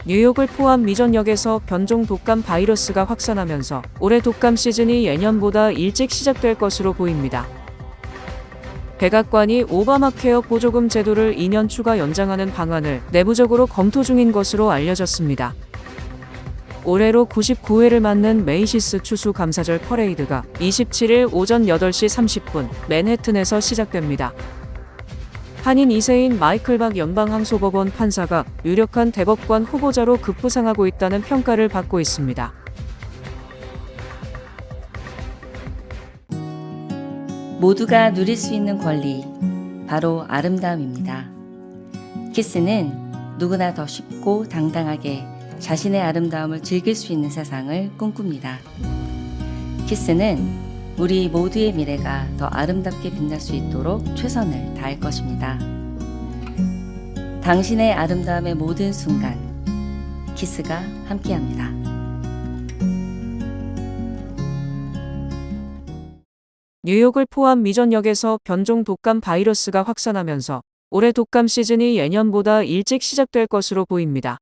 뉴욕을 포함 미 전역에서 변종 독감 바이러스가 확산하면서 올해 독감 시즌이 예년보다 일찍 시작될 것으로 보입니다. 백악관이 오바마 케어 보조금 제도를 2년 추가 연장하는 방안을 내부적으로 검토 중인 것으로 알려졌습니다. 올해로 99회를 맞는 메이시스 추수감사절 퍼레이드가 27일 오전 8시 30분 맨해튼에서 시작됩니다. 한인 2세인 마이클 박 연방항소법원 판사가 유력한 대법관 후보자로 급부상하고 있다는 평가를 받고 있습니다. 모두가 누릴 수 있는 권리, 바로 아름다움입니다. 키스는 누구나 더 쉽고 당당하게 자신의 아름다움을 즐길 수 있는 세상을 꿈꿉니다. 키스는 우리 모두의 미래가 더 아름답게 빛날 수 있도록 최선을 다할 것입니다. 당신의 아름다움의 모든 순간, 키스가 함께합니다. 뉴욕을 포함 미 전역에서 변종 독감 바이러스가 확산하면서 올해 독감 시즌이 예년보다 일찍 시작될 것으로 보입니다.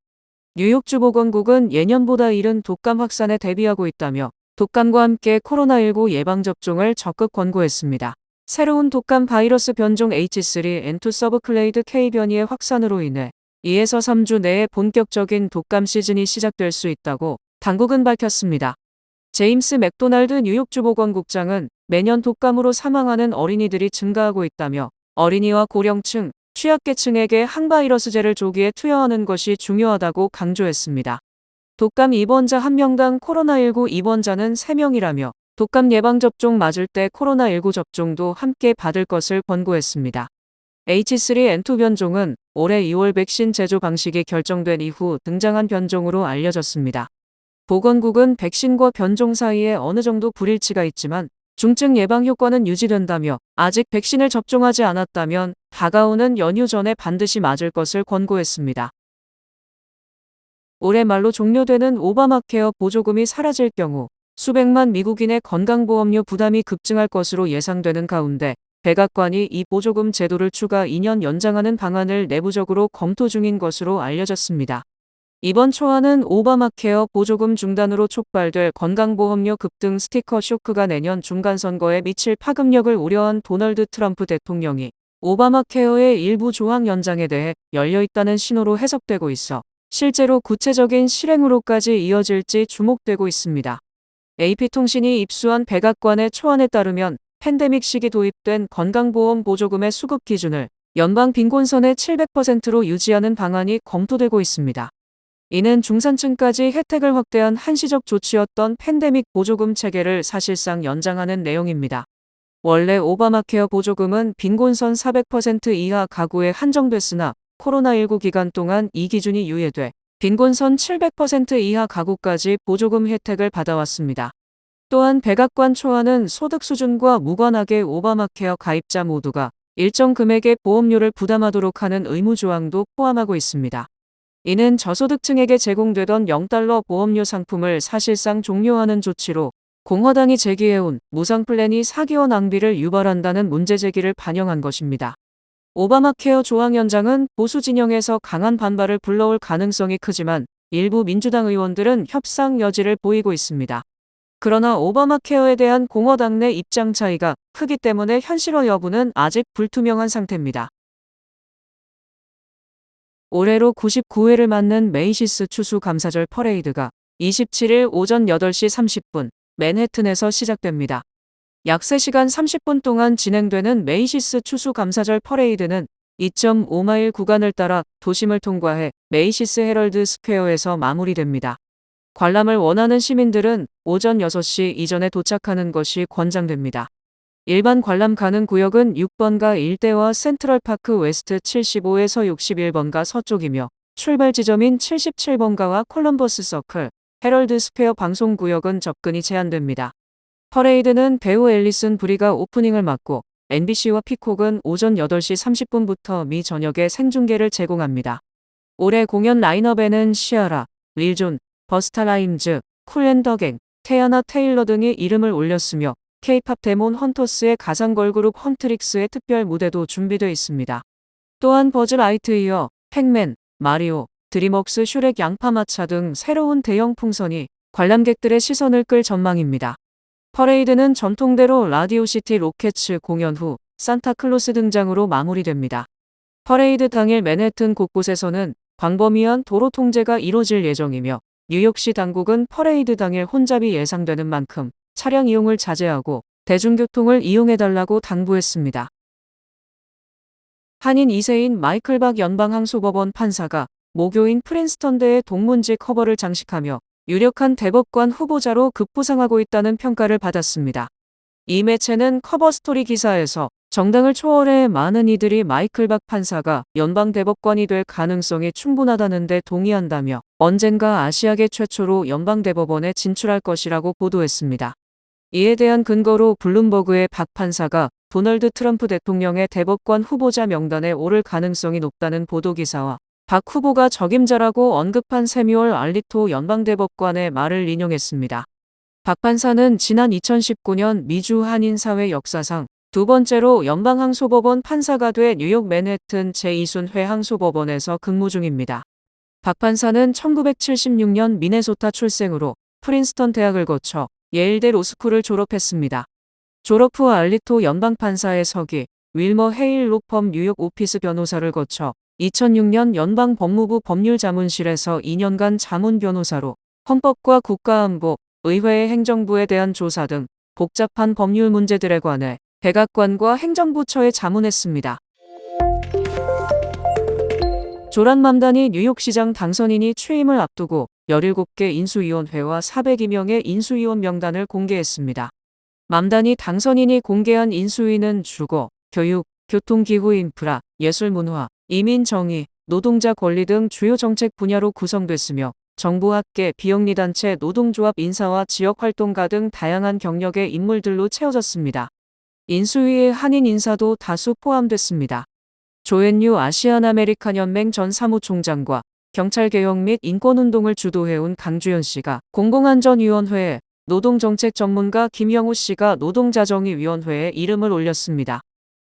뉴욕주 보건국은 예년보다 이른 독감 확산에 대비하고 있다며 독감과 함께 코로나19 예방접종을 적극 권고했습니다. 새로운 독감 바이러스 변종 H3N2 서브클레이드 K 변이의 확산으로 인해 2에서 3주 내에 본격적인 독감 시즌이 시작될 수 있다고 당국은 밝혔습니다. 제임스 맥도날드 뉴욕주 보건국장은 매년 독감으로 사망하는 어린이들이 증가하고 있다며 어린이와 고령층, 취약계층에게 항바이러스제를 조기에 투여하는 것이 중요하다고 강조했습니다. 독감 입원자 1명당 코로나19 입원자는 3명이라며 독감 예방접종 맞을 때 코로나19 접종도 함께 받을 것을 권고했습니다. H3N2 변종은 올해 2월 백신 제조 방식이 결정된 이후 등장한 변종으로 알려졌습니다. 보건국은 백신과 변종 사이에 어느 정도 불일치가 있지만 중증 예방 효과는 유지된다며 아직 백신을 접종하지 않았다면 다가오는 연휴 전에 반드시 맞을 것을 권고했습니다. 올해 말로 종료되는 오바마 케어 보조금이 사라질 경우 수백만 미국인의 건강보험료 부담이 급증할 것으로 예상되는 가운데 백악관이 이 보조금 제도를 추가 2년 연장하는 방안을 내부적으로 검토 중인 것으로 알려졌습니다. 이번 초안은 오바마 케어 보조금 중단으로 촉발될 건강보험료 급등 스티커 쇼크가 내년 중간선거에 미칠 파급력을 우려한 도널드 트럼프 대통령이 오바마 케어의 일부 조항 연장에 대해 열려있다는 신호로 해석되고 있어 실제로 구체적인 실행으로까지 이어질지 주목되고 있습니다. AP통신이 입수한 백악관의 초안에 따르면 팬데믹 시기 도입된 건강보험 보조금의 수급 기준을 연방 빈곤선의 700%로 유지하는 방안이 검토되고 있습니다. 이는 중산층까지 혜택을 확대한 한시적 조치였던 팬데믹 보조금 체계를 사실상 연장하는 내용입니다. 원래 오바마 케어 보조금은 빈곤선 400% 이하 가구에 한정됐으나 코로나19 기간 동안 이 기준이 유예돼 빈곤선 700% 이하 가구까지 보조금 혜택을 받아왔습니다. 또한 백악관 초안은 소득 수준과 무관하게 오바마 케어 가입자 모두가 일정 금액의 보험료를 부담하도록 하는 의무 조항도 포함하고 있습니다. 이는 저소득층에게 제공되던 0달러 보험료 상품을 사실상 종료하는 조치로 공화당이 제기해온 무상 플랜이 사기와 낭비를 유발한다는 문제 제기를 반영한 것입니다. 오바마 케어 조항 연장은 보수 진영에서 강한 반발을 불러올 가능성이 크지만 일부 민주당 의원들은 협상 여지를 보이고 있습니다. 그러나 오바마 케어에 대한 공화당 내 입장 차이가 크기 때문에 현실화 여부는 아직 불투명한 상태입니다. 올해로 99회를 맞는 메이시스 추수감사절 퍼레이드가 27일 오전 8시 30분 맨해튼에서 시작됩니다. 약 3시간 30분 동안 진행되는 메이시스 추수감사절 퍼레이드는 2.5마일 구간을 따라 도심을 통과해 메이시스 헤럴드 스퀘어에서 마무리됩니다. 관람을 원하는 시민들은 오전 6시 이전에 도착하는 것이 권장됩니다. 일반 관람 가능 구역은 6번가 일대와 센트럴파크 웨스트 75에서 61번가 서쪽이며 출발 지점인 77번가와 콜럼버스 서클, 헤럴드 스퀘어 방송구역은 접근이 제한됩니다. 퍼레이드는 배우 앨리슨 브리가 오프닝을 맡고 NBC와 피콕은 오전 8시 30분부터 미 전역에 생중계를 제공합니다. 올해 공연 라인업에는 시아라, 릴 존, 버스타 라임즈, 쿨 앤 더 갱, 태야나 테일러 등이 이름을 올렸으며 K-팝 데몬 헌터스의 가상 걸그룹 헌트릭스의 특별 무대도 준비되어 있습니다. 또한 버즈 라이트이어, 팩맨, 마리오, 드림웍스 슈렉 양파마차 등 새로운 대형 풍선이 관람객들의 시선을 끌 전망입니다. 퍼레이드는 전통대로 라디오시티 로켓츠 공연 후 산타클로스 등장으로 마무리됩니다. 퍼레이드 당일 맨해튼 곳곳에서는 광범위한 도로 통제가 이뤄질 예정이며 뉴욕시 당국은 퍼레이드 당일 혼잡이 예상되는 만큼 차량 이용을 자제하고 대중교통을 이용해달라고 당부했습니다. 한인 2세인 마이클 박 연방항소법원 판사가 모교인 프린스턴대의 동문지 커버를 장식하며 유력한 대법관 후보자로 급부상하고 있다는 평가를 받았습니다. 이 매체는 커버 스토리 기사에서 정당을 초월해 많은 이들이 마이클 박 판사가 연방대법관이 될 가능성이 충분하다는 데 동의한다며 언젠가 아시아계 최초로 연방대법원에 진출할 것이라고 보도했습니다. 이에 대한 근거로 블룸버그의 박 판사가 도널드 트럼프 대통령의 대법관 후보자 명단에 오를 가능성이 높다는 보도기사와 박 후보가 적임자라고 언급한 세뮤얼 알리토 연방대법관의 말을 인용했습니다. 박 판사는 지난 2019년 미주 한인사회 역사상 두 번째로 연방항소법원 판사가 돼 뉴욕 맨해튼 제2순회 항소법원에서 근무 중입니다. 박 판사는 1976년 미네소타 출생으로 프린스턴 대학을 거쳐 예일대 로스쿨을 졸업했습니다. 졸업 후 알리토 연방판사의 서기, 윌머 헤일 로펌 뉴욕 오피스 변호사를 거쳐 2006년 연방법무부 법률자문실에서 2년간 자문변호사로 헌법과 국가안보, 의회의 행정부에 대한 조사 등 복잡한 법률 문제들에 관해 백악관과 행정부처에 자문했습니다. 조란 맘다니 뉴욕시장 당선인이 취임을 앞두고 17개 인수위원회와 402명의 인수위원 명단을 공개했습니다. 맘다니 당선인이 공개한 인수위는 주거, 교육, 교통기후 인프라, 예술문화, 이민 정의, 노동자 권리 등 주요 정책 분야로 구성됐으며 정부 학계, 비영리단체, 노동조합 인사와 지역활동가 등 다양한 경력의 인물들로 채워졌습니다. 인수위에 한인 인사도 다수 포함됐습니다. 조앤유 아시안 아메리칸 연맹 전 사무총장과 경찰개혁 및 인권운동을 주도해온 강주연 씨가 공공안전위원회에, 노동정책 전문가 김영우 씨가 노동자정의위원회에 이름을 올렸습니다.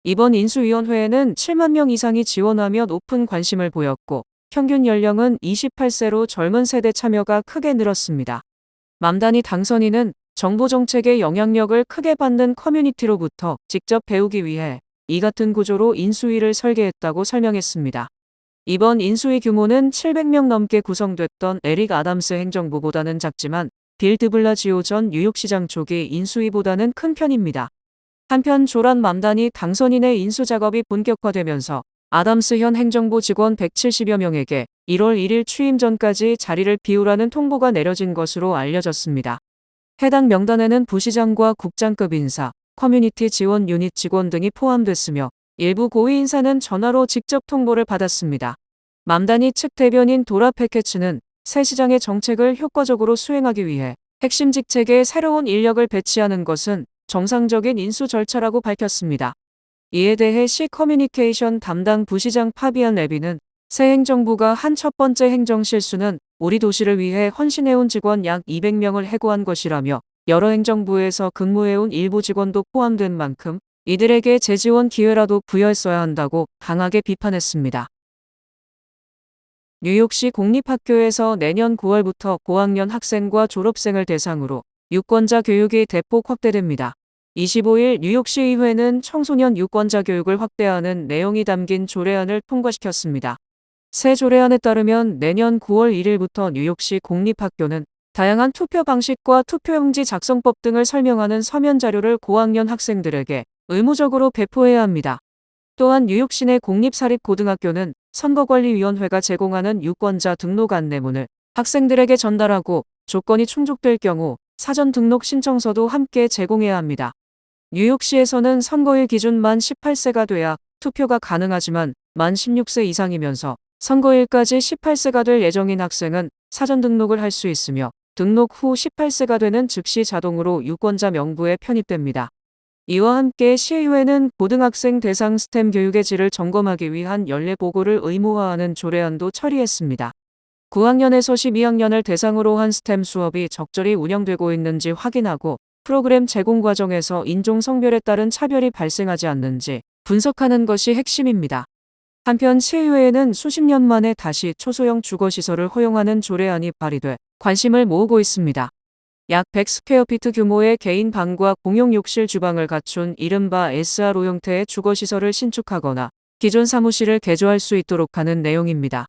이번 인수위원회에는 7만 명 이상이 지원하며 높은 관심을 보였고 평균 연령은 28세로 젊은 세대 참여가 크게 늘었습니다. 맘다니 당선인은 정보 정책의 영향력을 크게 받는 커뮤니티로부터 직접 배우기 위해 이 같은 구조로 인수위를 설계했다고 설명했습니다. 이번 인수위 규모는 700명 넘게 구성됐던 에릭 아담스 행정부보다는 작지만 빌 드블라지오 전 뉴욕시장 초기 인수위보다는 큰 편입니다. 한편 조란 맘다니 당선인의 인수 작업이 본격화되면서 아담스 현 행정부 직원 170여 명에게 1월 1일 취임 전까지 자리를 비우라는 통보가 내려진 것으로 알려졌습니다. 해당 명단에는 부시장과 국장급 인사, 커뮤니티 지원 유닛 직원 등이 포함됐으며 일부 고위 인사는 전화로 직접 통보를 받았습니다. 맘다니 측 대변인 도라 페케츠는 새 시장의 정책을 효과적으로 수행하기 위해 핵심 직책에 새로운 인력을 배치하는 것은 정상적인 인수 절차라고 밝혔습니다. 이에 대해 시 커뮤니케이션 담당 부시장 파비안 레비는 새 행정부가 한 첫 번째 행정 실수는 우리 도시를 위해 헌신해온 직원 약 200명을 해고한 것이라며 여러 행정부에서 근무해온 일부 직원도 포함된 만큼 이들에게 재지원 기회라도 부여했어야 한다고 강하게 비판했습니다. 뉴욕시 공립학교에서 내년 9월부터 고학년 학생과 졸업생을 대상으로 유권자 교육이 대폭 확대됩니다. 25일 뉴욕시 의회는 청소년 유권자 교육을 확대하는 내용이 담긴 조례안을 통과시켰습니다. 새 조례안에 따르면 내년 9월 1일부터 뉴욕시 공립학교는 다양한 투표 방식과 투표용지 작성법 등을 설명하는 서면 자료를 고학년 학생들에게 의무적으로 배포해야 합니다. 또한 뉴욕시 내 공립사립고등학교는 선거관리위원회가 제공하는 유권자 등록 안내문을 학생들에게 전달하고 조건이 충족될 경우 사전 등록 신청서도 함께 제공해야 합니다. 뉴욕시에서는 선거일 기준 만 18세가 돼야 투표가 가능하지만 만 16세 이상이면서 선거일까지 18세가 될 예정인 학생은 사전 등록을 할 수 있으며 등록 후 18세가 되는 즉시 자동으로 유권자 명부에 편입됩니다. 이와 함께 시의회는 고등학생 대상 스템 교육의 질을 점검하기 위한 연례 보고를 의무화하는 조례안도 처리했습니다. 9학년에서 12학년을 대상으로 한 스템 수업이 적절히 운영되고 있는지 확인하고 프로그램 제공 과정에서 인종 성별에 따른 차별이 발생하지 않는지 분석하는 것이 핵심입니다. 한편 치의회에는 수십 년 만에 다시 초소형 주거시설을 허용하는 조례안이 발의돼 관심을 모으고 있습니다. 약 100스퀘어피트 규모의 개인 방과 공용 욕실 주방을 갖춘 이른바 SRO 형태의 주거시설을 신축하거나 기존 사무실을 개조할 수 있도록 하는 내용입니다.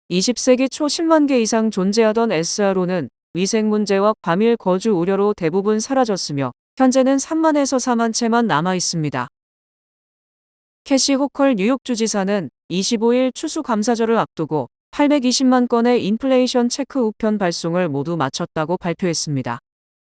20세기 초 10만 개 이상 존재하던 SRO는 위생 문제와 과밀 거주 우려로 대부분 사라졌으며 현재는 3만에서 4만 채만 남아 있습니다. 캐시 호컬 뉴욕주 지사는 25일 추수감사절을 앞두고 820만 건의 인플레이션 체크 우편 발송을 모두 마쳤다고 발표했습니다.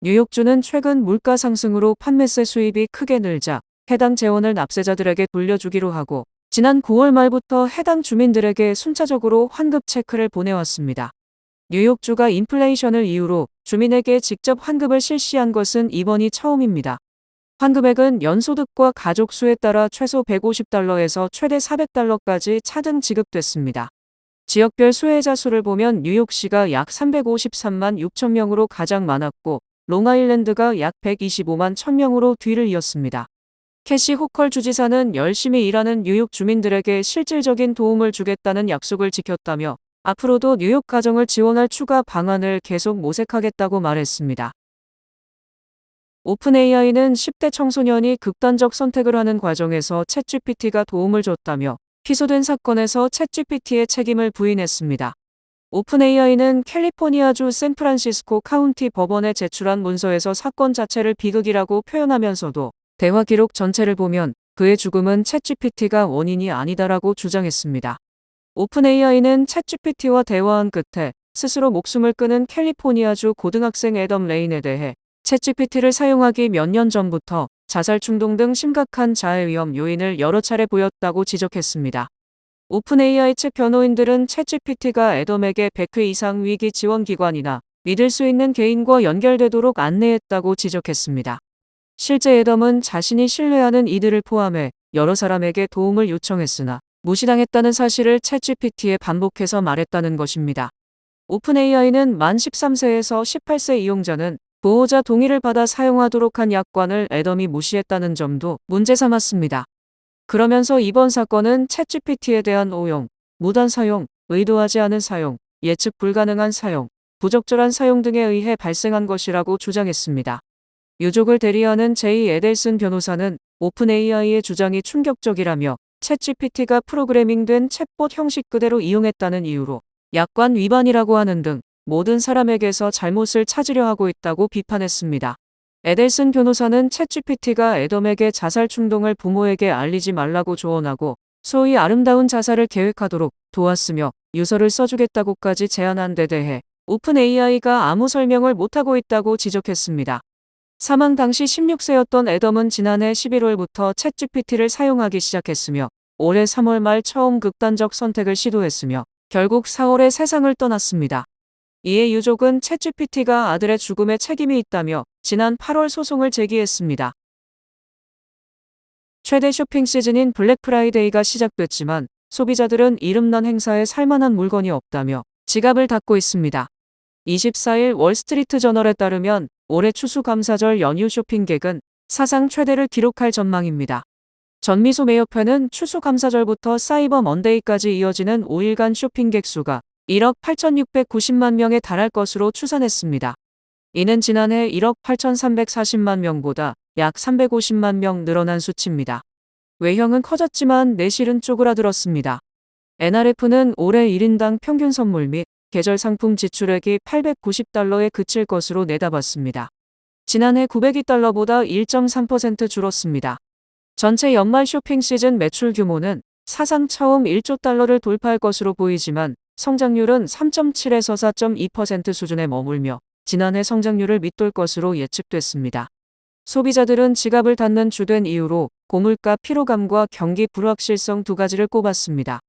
뉴욕주는 최근 물가 상승으로 판매세 수입이 크게 늘자 해당 재원을 납세자들에게 돌려주기로 하고 지난 9월 말부터 해당 주민들에게 순차적으로 환급 체크를 보내왔습니다. 뉴욕주가 인플레이션을 이유로 주민에게 직접 환급을 실시한 것은 이번이 처음입니다. 환급액은 연소득과 가족 수에 따라 최소 $150에서 최대 $400까지 차등 지급됐습니다. 지역별 수혜자 수를 보면 뉴욕시가 약 353만 6천 명으로 가장 많았고 롱아일랜드가 약 125만 1,000명으로 뒤를 이었습니다. 캐시 호컬 주지사는 열심히 일하는 뉴욕 주민들에게 실질적인 도움을 주겠다는 약속을 지켰다며 앞으로도 뉴욕 가정을 지원할 추가 방안을 계속 모색하겠다고 말했습니다. 오픈AI는 10대 청소년이 극단적 선택을 하는 과정에서 챗GPT가 도움을 줬다며 피소된 사건에서 챗GPT의 책임을 부인했습니다. 오픈AI는 캘리포니아주 샌프란시스코 카운티 법원에 제출한 문서에서 사건 자체를 비극이라고 표현하면서도 대화 기록 전체를 보면 그의 죽음은 챗GPT가 원인이 아니다라고 주장했습니다. 오픈AI는 챗GPT와 대화한 끝에 스스로 목숨을 끊은 캘리포니아주 고등학생 애덤 레인에 대해 챗GPT를 사용하기 몇 년 전부터 자살 충동 등 심각한 자해 위험 요인을 여러 차례 보였다고 지적했습니다. 오픈AI 측 변호인들은 챗GPT가 애덤에게 100회 이상 위기 지원 기관이나 믿을 수 있는 개인과 연결되도록 안내했다고 지적했습니다. 실제 애덤은 자신이 신뢰하는 이들을 포함해 여러 사람에게 도움을 요청했으나 무시당했다는 사실을 챗GPT에 반복해서 말했다는 것입니다. 오픈AI는 만 13세에서 18세 이용자는 보호자 동의를 받아 사용하도록 한 약관을 애덤이 무시했다는 점도 문제 삼았습니다. 그러면서 이번 사건은 챗GPT에 대한 오용, 무단 사용, 의도하지 않은 사용, 예측 불가능한 사용, 부적절한 사용 등에 의해 발생한 것이라고 주장했습니다. 유족을 대리하는 제이 에델슨 변호사는 오픈AI의 주장이 충격적이라며 챗GPT가 프로그래밍된 챗봇 형식 그대로 이용했다는 이유로 약관 위반이라고 하는 등 모든 사람에게서 잘못을 찾으려 하고 있다고 비판했습니다. 에델슨 변호사는 챗GPT가 애덤에게 자살 충동을 부모에게 알리지 말라고 조언하고 소위 아름다운 자살을 계획하도록 도왔으며 유서를 써주겠다고까지 제안한 데 대해 오픈AI가 아무 설명을 못하고 있다고 지적했습니다. 사망 당시 16세였던 애덤은 지난해 11월부터 챗GPT를 사용하기 시작했으며 올해 3월 말 처음 극단적 선택을 시도했으며 결국 4월에 세상을 떠났습니다. 이에 유족은 챗GPT가 아들의 죽음에 책임이 있다며 지난 8월 소송을 제기했습니다. 최대 쇼핑 시즌인 블랙 프라이데이가 시작됐지만 소비자들은 이름난 행사에 살만한 물건이 없다며 지갑을 닫고 있습니다. 24일 월스트리트 저널에 따르면 올해 추수감사절 연휴 쇼핑객은 사상 최대를 기록할 전망입니다. 전미소 매협회는 추수감사절부터 사이버 먼데이까지 이어지는 5일간 쇼핑객 수가 1억 8,690만 명에 달할 것으로 추산했습니다. 이는 지난해 1억 8,340만 명보다 약 350만 명 늘어난 수치입니다. 외형은 커졌지만 내실은 쪼그라들었습니다. NRF는 올해 1인당 평균 선물 및 계절 상품 지출액이 $890에 그칠 것으로 내다봤습니다. 지난해 $902보다 1.3% 줄었습니다. 전체 연말 쇼핑 시즌 매출 규모는 사상 처음 $1조 돌파할 것으로 보이지만 성장률은 3.7에서 4.2% 수준에 머물며 지난해 성장률을 밑돌 것으로 예측됐습니다. 소비자들은 지갑을 닫는 주된 이유로 고물가 피로감과 경기 불확실성 두 가지를 꼽았습니다.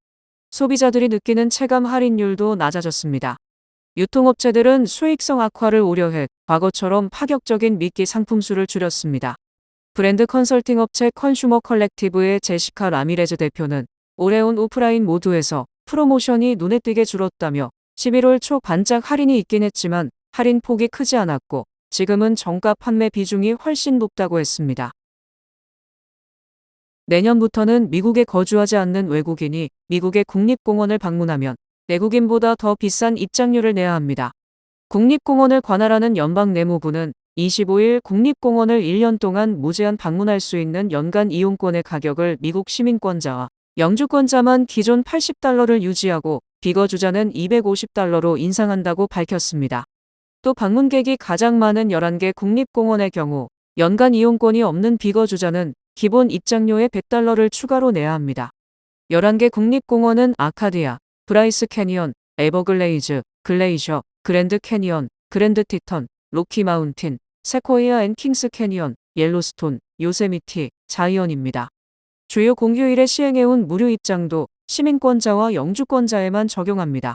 소비자들이 느끼는 체감 할인율도 낮아졌습니다. 유통업체들은 수익성 악화를 우려해 과거처럼 파격적인 미끼 상품 수를 줄였습니다. 브랜드 컨설팅 업체 컨슈머 컬렉티브의 제시카 라미레즈 대표는 올해 온 오프라인 모두에서 프로모션이 눈에 띄게 줄었다며 11월 초 반짝 할인이 있긴 했지만 할인 폭이 크지 않았고 지금은 정가 판매 비중이 훨씬 높다고 했습니다. 내년부터는 미국에 거주하지 않는 외국인이 미국의 국립공원을 방문하면 내국인보다 더 비싼 입장료를 내야 합니다. 국립공원을 관할하는 연방내무부는 25일 국립공원을 1년 동안 무제한 방문할 수 있는 연간 이용권의 가격을 미국 시민권자와 영주권자만 기존 $80를 유지하고 비거주자는 $250로 인상한다고 밝혔습니다. 또 방문객이 가장 많은 11개 국립공원의 경우 연간 이용권이 없는 비거주자는 기본 입장료에 $100를 추가로 내야 합니다. 11개 국립공원은 아카디아, 브라이스 캐니언, 에버글레이즈, 글레이셔, 그랜드 캐니언, 그랜드 티턴, 로키 마운틴, 세코이아 앤 킹스 캐니언, 옐로스톤, 요세미티, 자이언입니다. 주요 공휴일에 시행해온 무료 입장도 시민권자와 영주권자에만 적용합니다.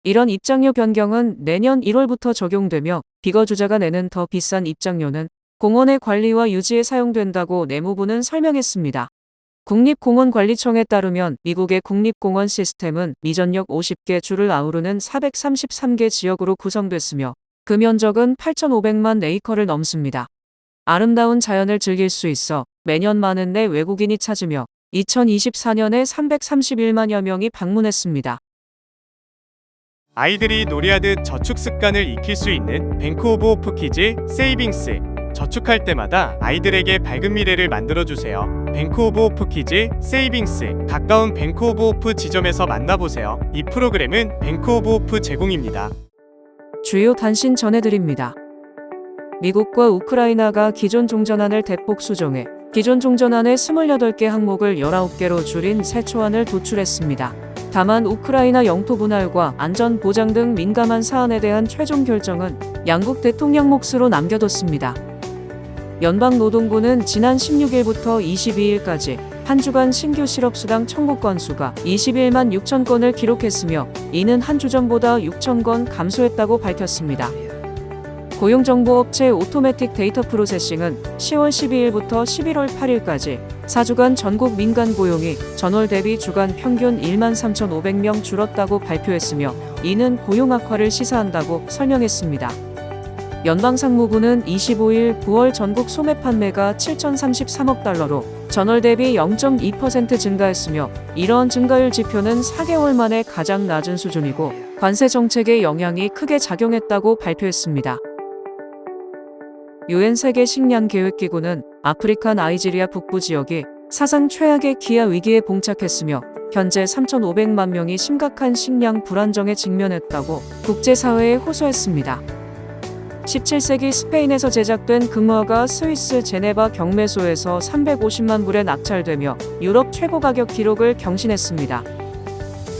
이런 입장료 변경은 내년 1월부터 적용되며 비거주자가 내는 더 비싼 입장료는 공원의 관리와 유지에 사용된다고 내무부는 설명했습니다. 국립공원관리청에 따르면 미국의 국립공원 시스템은 미전역 50개 주를 아우르는 433개 지역으로 구성됐으며 그 면적은 8,500만 에이커를 넘습니다. 아름다운 자연을 즐길 수 있어 매년 많은 내 외국인이 찾으며 2024년에 331만여 명이 방문했습니다. 아이들이 놀이하듯 저축 습관을 익힐 수 있는 뱅크 오브 호프 키즈 세이빙스. 저축할 때마다 아이들에게 밝은 미래를 만들어주세요. 뱅크 오브 호프 키즈 세이빙스. 가까운 뱅크 오브 호프 지점에서 만나보세요. 이 프로그램은 뱅크 오브 호프 제공입니다. 주요 단신 전해드립니다. 미국과 우크라이나가 기존 종전안을 대폭 수정해 기존 종전안의 28개 항목을 19개로 줄인 새 초안을 도출했습니다. 다만 우크라이나 영토 분할과 안전 보장 등 민감한 사안에 대한 최종 결정은 양국 대통령 몫으로 남겨뒀습니다. 연방노동부는 지난 16일부터 22일까지 한 주간 신규 실업수당 청구 건수가 21만 6천 건을 기록했으며 이는 한 주 전보다 6천 건 감소했다고 밝혔습니다. 고용정보업체 오토매틱 데이터 프로세싱은 10월 12일부터 11월 8일까지 4주간 전국 민간 고용이 전월 대비 주간 평균 1만 3,500명 줄었다고 발표했으며 이는 고용 악화를 시사한다고 설명했습니다. 연방상무부는 25일 9월 전국 소매 판매가 7,033억 달러로 전월 대비 0.2% 증가했으며 이러한 증가율 지표는 4개월 만에 가장 낮은 수준이고 관세 정책의 영향이 크게 작용했다고 발표했습니다. 유엔 세계 식량 계획기구는 아프리카 나이지리아 북부 지역이 사상 최악의 기아 위기에 봉착했으며 현재 3,500만 명이 심각한 식량 불안정에 직면했다고 국제사회에 호소했습니다. 17세기 스페인에서 제작된 금화가 스위스 제네바 경매소에서 350만 불에 낙찰되며 유럽 최고 가격 기록을 경신했습니다.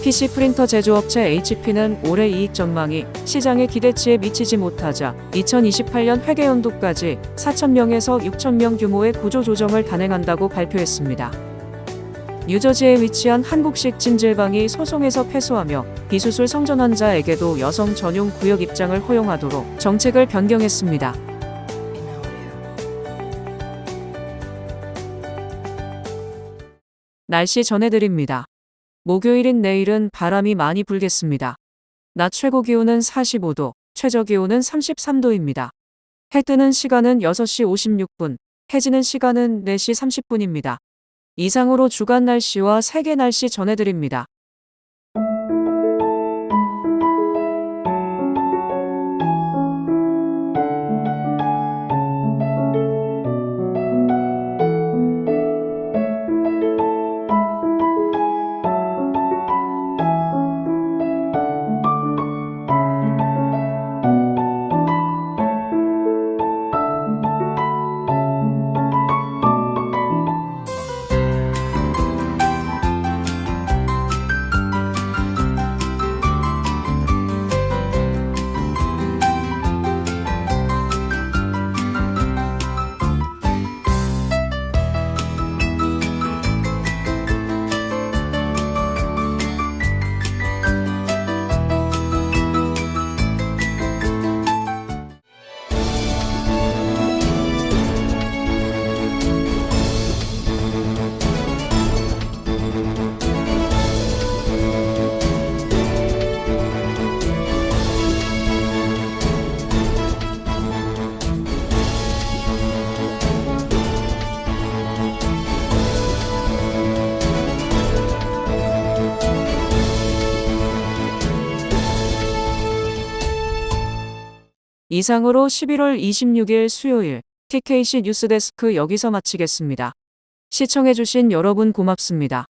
PC 프린터 제조업체 HP는 올해 이익 전망이 시장의 기대치에 미치지 못하자 2028년 회계연도까지 4,000명에서 6,000명 규모의 구조조정을 단행한다고 발표했습니다. 뉴저지에 위치한 한국식 찜질방이 소송에서 패소하며 비수술 성전 환자에게도 여성 전용 구역 입장을 허용하도록 정책을 변경했습니다. 날씨 전해드립니다. 목요일인 내일은 바람이 많이 불겠습니다. 낮 최고 기온은 45도, 최저 기온은 33도입니다. 해 뜨는 시간은 6시 56분, 해 지는 시간은 4시 30분입니다. 이상으로 주간 날씨와 세계 날씨 전해드립니다. 이상으로 11월 26일 수요일 TKC 뉴스데스크 여기서 마치겠습니다. 시청해주신 여러분 고맙습니다.